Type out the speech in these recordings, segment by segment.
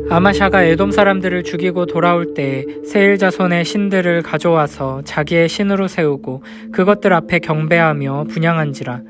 아마샤가 에돔 사람들을 죽이고 돌아올 때에 세일 자손의 신들을 가져와서 자기의 신으로 세우고 그것들 앞에 경배하며 분향한지라.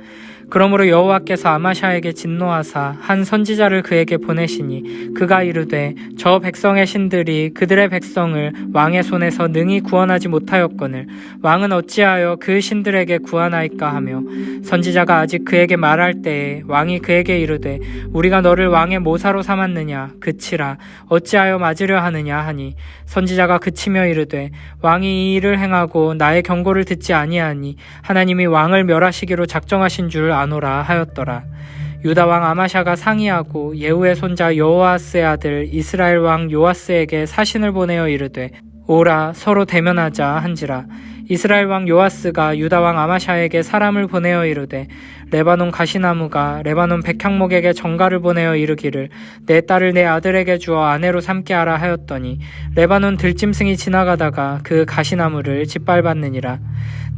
그러므로 여호와께서 아마샤에게 진노하사 한 선지자를 그에게 보내시니 그가 이르되 저 백성의 신들이 그들의 백성을 왕의 손에서 능히 구원하지 못하였거늘 왕은 어찌하여 그 신들에게 구하나이까 하며, 선지자가 아직 그에게 말할 때에 왕이 그에게 이르되 우리가 너를 왕의 모사로 삼았느냐 그치라 어찌하여 맞으려 하느냐 하니, 선지자가 그치며 이르되 왕이 이 일을 행하고 나의 경고를 듣지 아니하니 하나님이 왕을 멸하시기로 작정하신 줄 아노라 하였더라. 유다 왕 아마샤가 상의하고 예후의 손자 여호아스의 아들 이스라엘 왕 요아스에게 사신을 보내어 이르되 오라 서로 대면하자 한지라. 이스라엘 왕 요아스가 유다 왕 아마샤에게 사람을 보내어 이르되 레바논 가시나무가 레바논 백향목에게 전가를 보내어 이르기를 내 딸을 내 아들에게 주어 아내로 삼게 하라 하였더니 레바논 들짐승이 지나가다가 그 가시나무를 짓밟았느니라.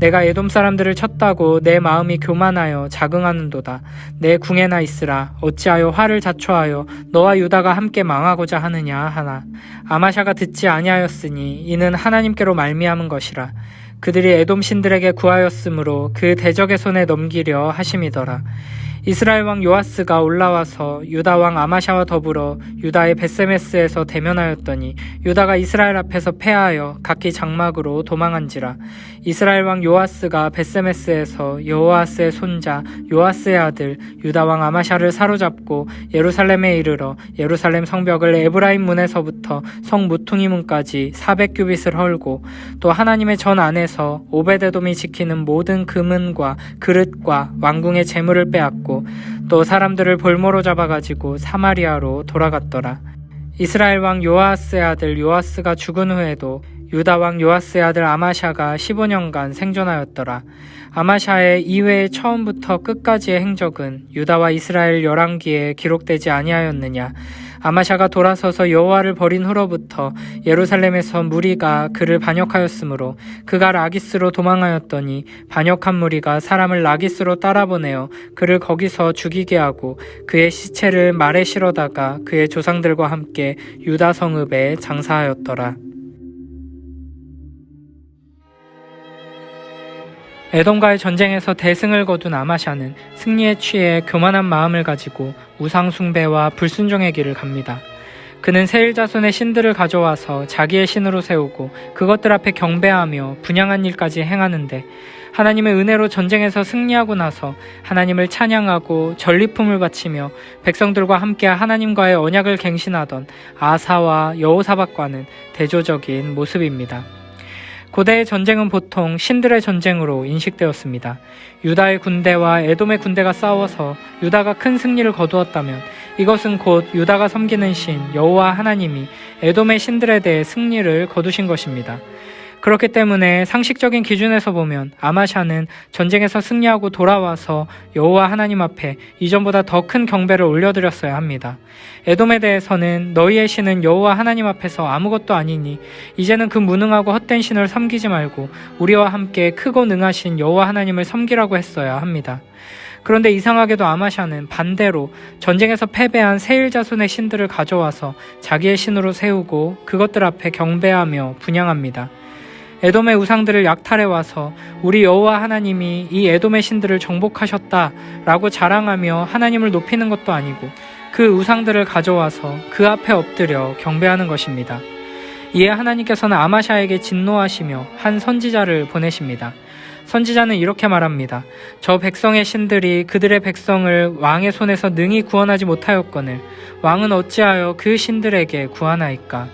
내가 에돔 사람들을 쳤다고 내 마음이 교만하여 자긍하는도다. 내 궁에나 있으라. 어찌하여 화를 자초하여 너와 유다가 함께 망하고자 하느냐 하나, 아마샤가 듣지 아니하였으니 이는 하나님께로 말미암은 것이라. 그들이 에돔 신들에게 구하였으므로 그 대적의 손에 넘기려 하심이더라. 이스라엘 왕 요아스가 올라와서 유다 왕 아마샤와 더불어 유다의 벳세메스에서 대면하였더니 유다가 이스라엘 앞에서 패하여 각기 장막으로 도망한지라. 이스라엘 왕 요아스가 벳세메스에서 여호아스의 손자 요아스의 아들 유다 왕 아마샤를 사로잡고 예루살렘에 이르러 예루살렘 성벽을 에브라임 문에서부터 성 무퉁이 문까지 400규빗을 헐고, 또 하나님의 전 안에서 오베데돔이 지키는 모든 금은과 그릇과 왕궁의 재물을 빼앗고 또 사람들을 볼모로 잡아가지고 사마리아로 돌아갔더라. 이스라엘 왕 요아스의 아들 요아스가 죽은 후에도 유다 왕 요아스의 아들 아마샤가 15년간 생존하였더라. 아마샤의 이외의 처음부터 끝까지의 행적은 유다와 이스라엘 열왕기에 기록되지 아니하였느냐. 아마샤가 돌아서서 여호와를 버린 후로부터 예루살렘에서 무리가 그를 반역하였으므로 그가 라기스로 도망하였더니 반역한 무리가 사람을 라기스로 따라보내어 그를 거기서 죽이게 하고 그의 시체를 말에 실어다가 그의 조상들과 함께 유다 성읍에 장사하였더라. 에돔과의 전쟁에서 대승을 거둔 아마샤는 승리에 취해 교만한 마음을 가지고 우상 숭배와 불순종의 길을 갑니다. 그는 세일 자손의 신들을 가져와서 자기의 신으로 세우고 그것들 앞에 경배하며 분향한 일까지 행하는데, 하나님의 은혜로 전쟁에서 승리하고 나서 하나님을 찬양하고 전리품을 바치며 백성들과 함께 하나님과의 언약을 갱신하던 아사와 여호사밧과는 대조적인 모습입니다. 고대의 전쟁은 보통 신들의 전쟁으로 인식되었습니다. 유다의 군대와 에돔의 군대가 싸워서 유다가 큰 승리를 거두었다면 이것은 곧 유다가 섬기는 신 여호와 하나님이 에돔의 신들에 대해 승리를 거두신 것입니다. 그렇기 때문에 상식적인 기준에서 보면 아마샤는 전쟁에서 승리하고 돌아와서 여호와 하나님 앞에 이전보다 더 큰 경배를 올려드렸어야 합니다. 에돔에 대해서는 너희의 신은 여호와 하나님 앞에서 아무것도 아니니 이제는 그 무능하고 헛된 신을 섬기지 말고 우리와 함께 크고 능하신 여호와 하나님을 섬기라고 했어야 합니다. 그런데 이상하게도 아마샤는 반대로 전쟁에서 패배한 세일 자손의 신들을 가져와서 자기의 신으로 세우고 그것들 앞에 경배하며 분향합니다. 에돔의 우상들을 약탈해와서 우리 여호와 하나님이 이 에돔의 신들을 정복하셨다라고 자랑하며 하나님을 높이는 것도 아니고 그 우상들을 가져와서 그 앞에 엎드려 경배하는 것입니다. 이에 하나님께서는 아마샤에게 진노하시며 한 선지자를 보내십니다. 선지자는 이렇게 말합니다. 저 백성의 신들이 그들의 백성을 왕의 손에서 능히 구원하지 못하였거늘 왕은 어찌하여 그 신들에게 구하나이까.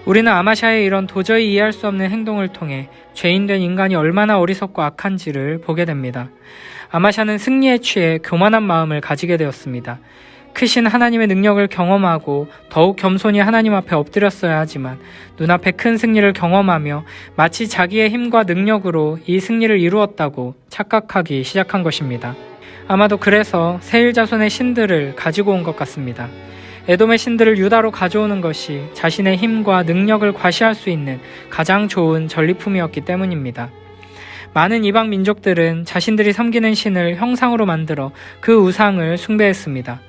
우리는 아마샤의 이런 도저히 이해할 수 없는 행동을 통해 죄인된 인간이 얼마나 어리석고 악한지를 보게 됩니다. 아마샤는 승리에 취해 교만한 마음을 가지게 되었습니다. 크신 하나님의 능력을 경험하고 더욱 겸손히 하나님 앞에 엎드렸어야 하지만 눈앞에 큰 승리를 경험하며 마치 자기의 힘과 능력으로 이 승리를 이루었다고 착각하기 시작한 것입니다. 아마도 그래서 세일 자손의 신들을 가지고 온 것 같습니다. 에돔의 신들을 유다로 가져오는 것이 자신의 힘과 능력을 과시할 수 있는 가장 좋은 전리품이었기 때문입니다. 많은 이방 민족들은 자신들이 섬기는 신을 형상으로 만들어 그 우상을 숭배했습니다.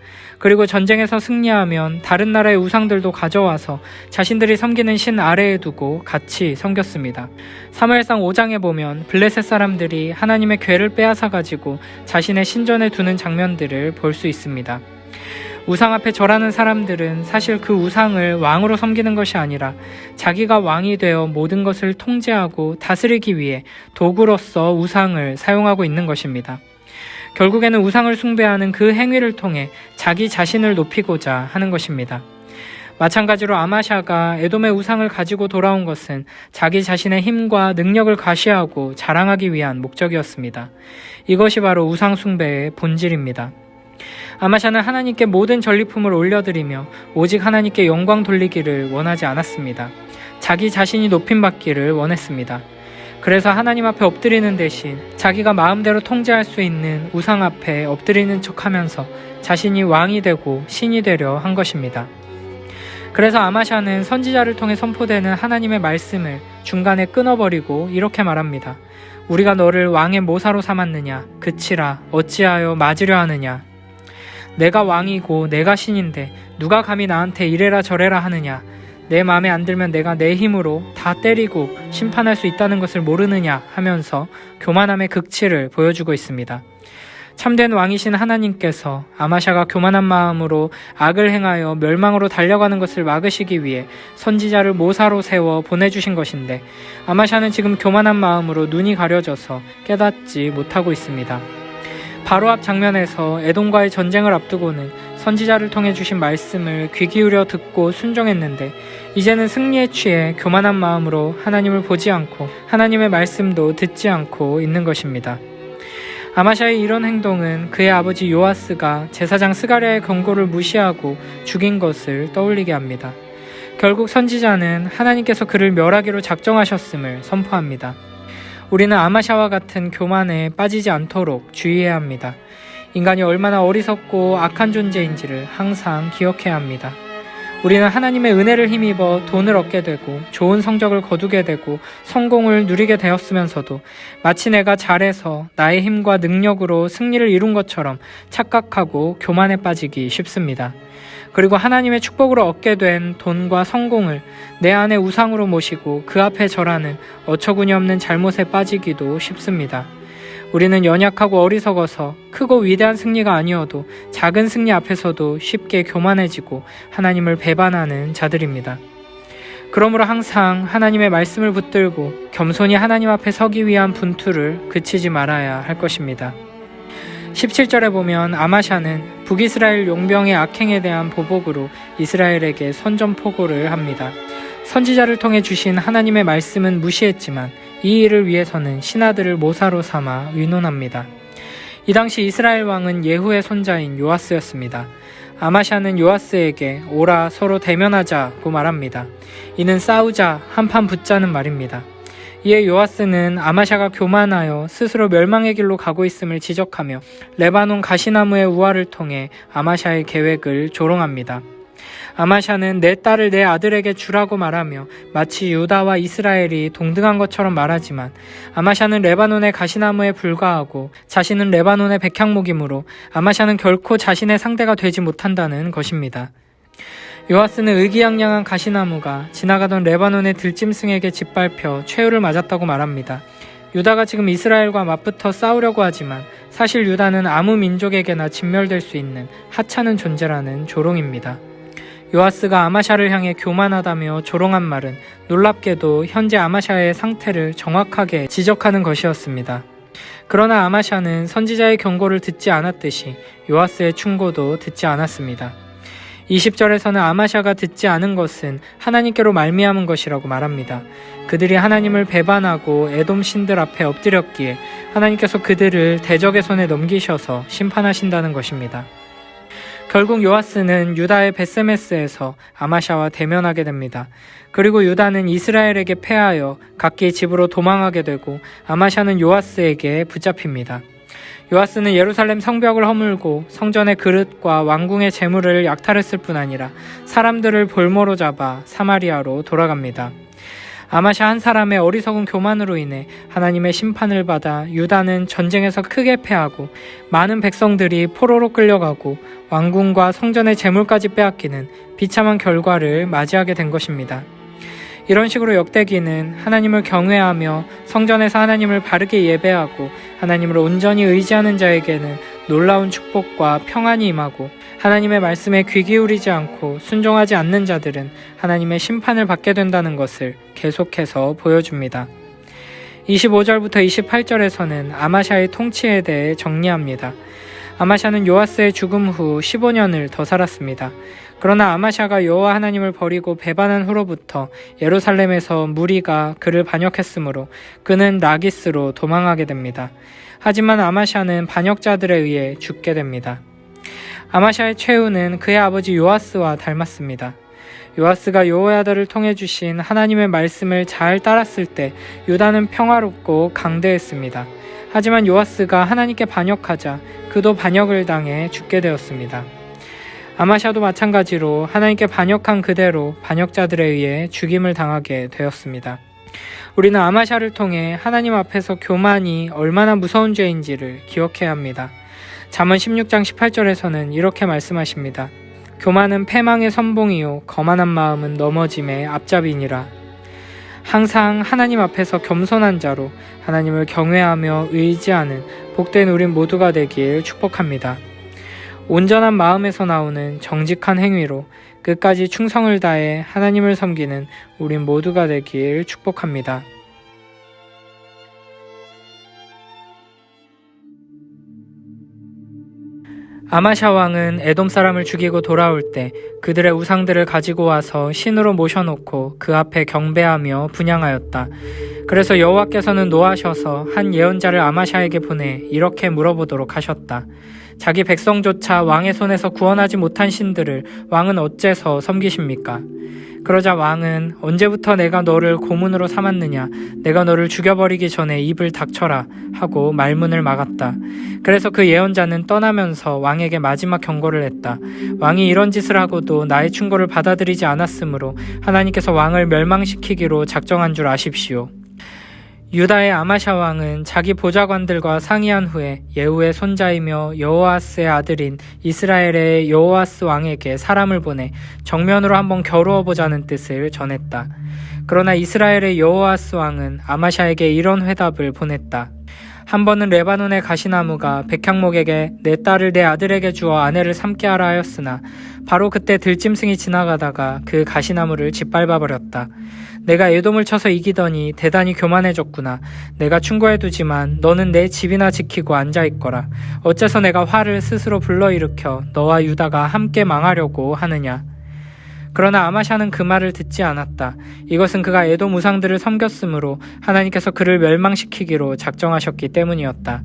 그리고 전쟁에서 승리하면 다른 나라의 우상들도 가져와서 자신들이 섬기는 신 아래에 두고 같이 섬겼습니다. 사무엘상 5장에 보면 블레셋 사람들이 하나님의 궤를 빼앗아 가지고 자신의 신전에 두는 장면들을 볼 수 있습니다. 우상 앞에 절하는 사람들은 사실 그 우상을 왕으로 섬기는 것이 아니라 자기가 왕이 되어 모든 것을 통제하고 다스리기 위해 도구로서 우상을 사용하고 있는 것입니다. 결국에는 우상을 숭배하는 그 행위를 통해 자기 자신을 높이고자 하는 것입니다. 마찬가지로 아마샤가 에돔의 우상을 가지고 돌아온 것은 자기 자신의 힘과 능력을 과시하고 자랑하기 위한 목적이었습니다. 이것이 바로 우상 숭배의 본질입니다. 아마샤는 하나님께 모든 전리품을 올려드리며 오직 하나님께 영광 돌리기를 원하지 않았습니다. 자기 자신이 높임받기를 원했습니다. 그래서 하나님 앞에 엎드리는 대신 자기가 마음대로 통제할 수 있는 우상 앞에 엎드리는 척하면서 자신이 왕이 되고 신이 되려 한 것입니다. 그래서 아마샤는 선지자를 통해 선포되는 하나님의 말씀을 중간에 끊어버리고 이렇게 말합니다. 우리가 너를 왕의 모사로 삼았느냐? 그치라 어찌하여 맞으려 하느냐? 내가 왕이고 내가 신인데 누가 감히 나한테 이래라 저래라 하느냐? 내 마음에 안 들면 내가 내 힘으로 다 때리고 심판할 수 있다는 것을 모르느냐 하면서 교만함의 극치를 보여주고 있습니다. 참된 왕이신 하나님께서 아마샤가 교만한 마음으로 악을 행하여 멸망으로 달려가는 것을 막으시기 위해 선지자를 모사로 세워 보내주신 것인데 아마샤는 지금 교만한 마음으로 눈이 가려져서 깨닫지 못하고 있습니다. 바로 앞 장면에서 에돔과의 전쟁을 앞두고는 선지자를 통해 주신 말씀을 귀 기울여 듣고 순종했는데 이제는 승리에 취해 교만한 마음으로 하나님을 보지 않고 하나님의 말씀도 듣지 않고 있는 것입니다. 아마샤의 이런 행동은 그의 아버지 요아스가 제사장 스가랴의 경고를 무시하고 죽인 것을 떠올리게 합니다. 결국 선지자는 하나님께서 그를 멸하기로 작정하셨음을 선포합니다. 우리는 아마샤와 같은 교만에 빠지지 않도록 주의해야 합니다. 인간이 얼마나 어리석고 악한 존재인지를 항상 기억해야 합니다. 우리는 하나님의 은혜를 힘입어 돈을 얻게 되고 좋은 성적을 거두게 되고 성공을 누리게 되었으면서도 마치 내가 잘해서 나의 힘과 능력으로 승리를 이룬 것처럼 착각하고 교만에 빠지기 쉽습니다. 그리고 하나님의 축복으로 얻게 된 돈과 성공을 내 안의 우상으로 모시고 그 앞에 절하는 어처구니 없는 잘못에 빠지기도 쉽습니다. 우리는 연약하고 어리석어서 크고 위대한 승리가 아니어도 작은 승리 앞에서도 쉽게 교만해지고 하나님을 배반하는 자들입니다. 그러므로 항상 하나님의 말씀을 붙들고 겸손히 하나님 앞에 서기 위한 분투를 그치지 말아야 할 것입니다. 17절에 보면 아마샤는 북이스라엘 용병의 악행에 대한 보복으로 이스라엘에게 선전포고를 합니다. 선지자를 통해 주신 하나님의 말씀은 무시했지만 이 일을 위해서는 신하들을 모사로 삼아 의논합니다. 이 당시 이스라엘 왕은 예후의 손자인 요아스였습니다. 아마샤는 요아스에게 오라 서로 대면하자고 말합니다. 이는 싸우자 한판 붙자는 말입니다. 이에 요아스는 아마샤가 교만하여 스스로 멸망의 길로 가고 있음을 지적하며 레바논 가시나무의 우화를 통해 아마샤의 계획을 조롱합니다. 아마샤는 내 딸을 내 아들에게 주라고 말하며 마치 유다와 이스라엘이 동등한 것처럼 말하지만 아마샤는 레바논의 가시나무에 불과하고 자신은 레바논의 백향목이므로 아마샤는 결코 자신의 상대가 되지 못한다는 것입니다. 요아스는 의기양양한 가시나무가 지나가던 레바논의 들짐승에게 짓밟혀 최후를 맞았다고 말합니다. 유다가 지금 이스라엘과 맞붙어 싸우려고 하지만 사실 유다는 아무 민족에게나 진멸될 수 있는 하찮은 존재라는 조롱입니다. 요아스가 아마샤를 향해 교만하다며 조롱한 말은 놀랍게도 현재 아마샤의 상태를 정확하게 지적하는 것이었습니다. 그러나 아마샤는 선지자의 경고를 듣지 않았듯이 요아스의 충고도 듣지 않았습니다. 20절에서는 아마샤가 듣지 않은 것은 하나님께로 말미암은 것이라고 말합니다. 그들이 하나님을 배반하고 에돔 신들 앞에 엎드렸기에 하나님께서 그들을 대적의 손에 넘기셔서 심판하신다는 것입니다. 결국 요아스는 유다의 벳세메스에서 아마샤와 대면하게 됩니다. 그리고 유다는 이스라엘에게 패하여 각기 집으로 도망하게 되고 아마샤는 요아스에게 붙잡힙니다. 요아스는 예루살렘 성벽을 허물고 성전의 그릇과 왕궁의 재물을 약탈했을 뿐 아니라 사람들을 볼모로 잡아 사마리아로 돌아갑니다. 아마샤 한 사람의 어리석은 교만으로 인해 하나님의 심판을 받아 유다는 전쟁에서 크게 패하고 많은 백성들이 포로로 끌려가고 왕궁과 성전의 재물까지 빼앗기는 비참한 결과를 맞이하게 된 것입니다. 이런 식으로 역대기는 하나님을 경외하며 성전에서 하나님을 바르게 예배하고 하나님을 온전히 의지하는 자에게는 놀라운 축복과 평안이 임하고 하나님의 말씀에 귀 기울이지 않고 순종하지 않는 자들은 하나님의 심판을 받게 된다는 것을 계속해서 보여줍니다. 25절부터 28절에서는 아마샤의 통치에 대해 정리합니다. 아마샤는 요아스의 죽음 후 15년을 더 살았습니다. 그러나 아마샤가 여호와 하나님을 버리고 배반한 후로부터 예루살렘에서 무리가 그를 반역했으므로 그는 라기스로 도망하게 됩니다. 하지만 아마샤는 반역자들에 의해 죽게 됩니다. 아마샤의 최후는 그의 아버지 요아스와 닮았습니다. 요아스가 여호야다를 통해 주신 하나님의 말씀을 잘 따랐을 때 유다는 평화롭고 강대했습니다. 하지만 요아스가 하나님께 반역하자 그도 반역을 당해 죽게 되었습니다. 아마샤도 마찬가지로 하나님께 반역한 그대로 반역자들에 의해 죽임을 당하게 되었습니다. 우리는 아마샤를 통해 하나님 앞에서 교만이 얼마나 무서운 죄인지를 기억해야 합니다. 잠언 16장 18절에서는 이렇게 말씀하십니다. 교만은 패망의 선봉이요 거만한 마음은 넘어짐의 앞잡이니라. 항상 하나님 앞에서 겸손한 자로 하나님을 경외하며 의지하는 복된 우린 모두가 되길 축복합니다. 온전한 마음에서 나오는 정직한 행위로 끝까지 충성을 다해 하나님을 섬기는 우린 모두가 되길 축복합니다. 아마샤 왕은 에돔 사람을 죽이고 돌아올 때 그들의 우상들을 가지고 와서 신으로 모셔놓고 그 앞에 경배하며 분향하였다. 그래서 여호와께서는 노하셔서 한 예언자를 아마샤에게 보내 이렇게 물어보도록 하셨다. 자기 백성조차 왕의 손에서 구원하지 못한 신들을 왕은 어째서 섬기십니까? 그러자 왕은 언제부터 내가 너를 고문으로 삼았느냐? 내가 너를 죽여버리기 전에 입을 닥쳐라 하고 말문을 막았다. 그래서 그 예언자는 떠나면서 왕에게 마지막 경고를 했다. 왕이 이런 짓을 하고도 나의 충고를 받아들이지 않았으므로 하나님께서 왕을 멸망시키기로 작정한 줄 아십시오. 유다의 아마샤 왕은 자기 보좌관들과 상의한 후에 예후의 손자이며 여호아스의 아들인 이스라엘의 여호아스 왕에게 사람을 보내 정면으로 한번 겨루어 보자는 뜻을 전했다. 그러나 이스라엘의 여호아스 왕은 아마샤에게 이런 회답을 보냈다. 한 번은 레바논의 가시나무가 백향목에게 내 딸을 내 아들에게 주어 아내를 삼게 하라 하였으나 바로 그때 들짐승이 지나가다가 그 가시나무를 짓밟아버렸다. 내가 에돔을 쳐서 이기더니 대단히 교만해졌구나. 내가 충고해두지만 너는 내 집이나 지키고 앉아있거라. 어째서 내가 화를 스스로 불러일으켜 너와 유다가 함께 망하려고 하느냐. 그러나 아마샤는 그 말을 듣지 않았다. 이것은 그가 에돔 우상들을 섬겼으므로 하나님께서 그를 멸망시키기로 작정하셨기 때문이었다.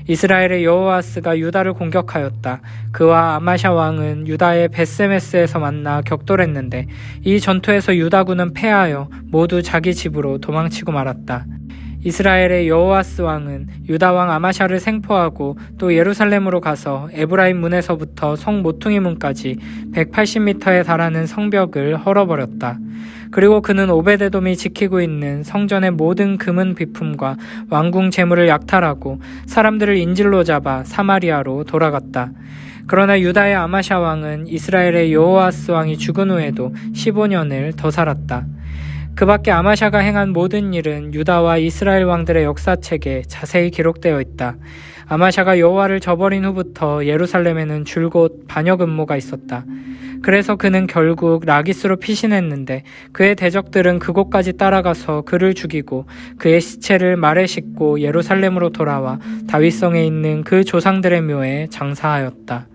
이스라엘의 여호아스가 유다를 공격하였다. 그와 아마샤 왕은 유다의 벳세메스에서 만나 격돌했는데 이 전투에서 유다군은 패하여 모두 자기 집으로 도망치고 말았다. 이스라엘의 여호아스 왕은 유다 왕 아마샤를 생포하고 또 예루살렘으로 가서 에브라임 문에서부터 성 모퉁이 문까지 180m에 달하는 성벽을 헐어버렸다. 그리고 그는 오베데돔이 지키고 있는 성전의 모든 금은 비품과 왕궁 재물을 약탈하고 사람들을 인질로 잡아 사마리아로 돌아갔다. 그러나 유다의 아마샤 왕은 이스라엘의 여호아스 왕이 죽은 후에도 15년을 더 살았다. 그 밖에 아마샤가 행한 모든 일은 유다와 이스라엘 왕들의 역사책에 자세히 기록되어 있다. 아마샤가 여호와를 저버린 후부터 예루살렘에는 줄곧 반역 음모가 있었다. 그래서 그는 결국 라기스로 피신했는데 그의 대적들은 그곳까지 따라가서 그를 죽이고 그의 시체를 말에 싣고 예루살렘으로 돌아와 다윗성에 있는 그 조상들의 묘에 장사하였다.